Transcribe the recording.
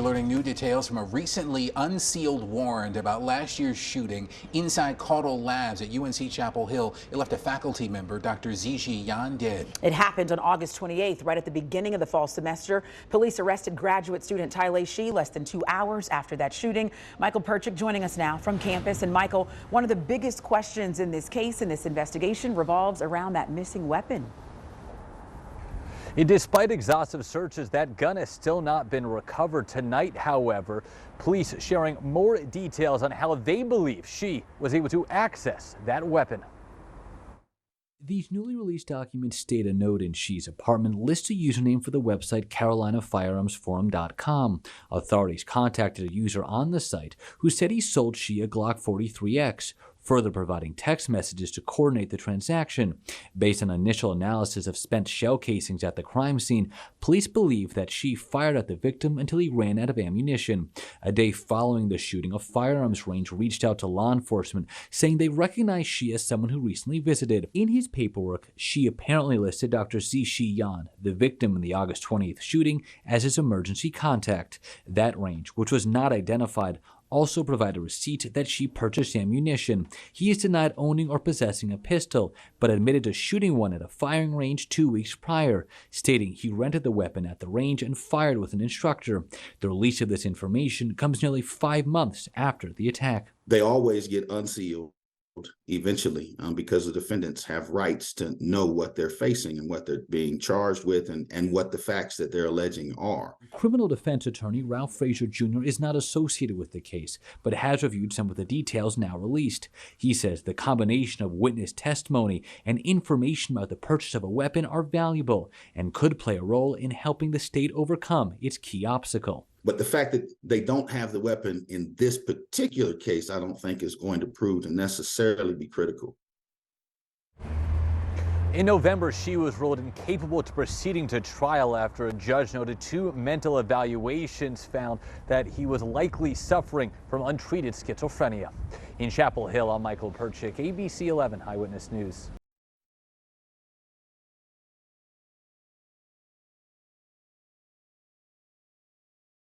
We're learning new details from a recently unsealed warrant about last year's shooting inside Caudle Labs at UNC Chapel Hill. It left a faculty member, Dr. Zijie Yan, dead. It happened on August 28th, right at the beginning of the fall semester. Police arrested graduate student Tailei Qi less than 2 hours after that shooting. Michael Perchik joining us now from campus. And Michael, one of the biggest questions in this case, in this investigation, revolves around that missing weapon. Despite exhaustive searches, that gun has still not been recovered. Tonight, however, police sharing more details on how they believe Qi was able to access that weapon. These newly released documents state a note in Qi's apartment lists a username for the website CarolinaFirearmsForum.com. Authorities contacted a user on the site who said he sold Qi a Glock 43X, further providing text messages to coordinate the transaction. Based on initial analysis of spent shell casings at the crime scene, police believe that Qi fired at the victim until he ran out of ammunition. A day following the shooting, a firearms range reached out to law enforcement, saying they recognized Qi as someone who recently visited. In his paperwork, Qi apparently listed Dr. Zijie Yan, the victim in the August 20th shooting, as his emergency contact. That range, which was not identified, also provided a receipt that Qi purchased ammunition. He is denied owning or possessing a pistol, but admitted to shooting one at a firing range 2 weeks prior, stating he rented the weapon at the range and fired with an instructor. The release of this information comes nearly 5 months after the attack. They always get unsealed eventually because the defendants have rights to know what they're facing and what they're being charged with and what the facts that they're alleging are. Criminal defense attorney Ralph Frazier Jr. is not associated with the case, but has reviewed some of the details now released. He says the combination of witness testimony and information about the purchase of a weapon are valuable and could play a role in helping the state overcome its key obstacle. But the fact that they don't have the weapon in this particular case, I don't think is going to prove to necessarily be critical. In November, Qi was ruled incapable to proceeding to trial after a judge noted 2 mental evaluations found that he was likely suffering from untreated schizophrenia. In Chapel Hill, I'm Michael Perchik, ABC 11 Eyewitness News.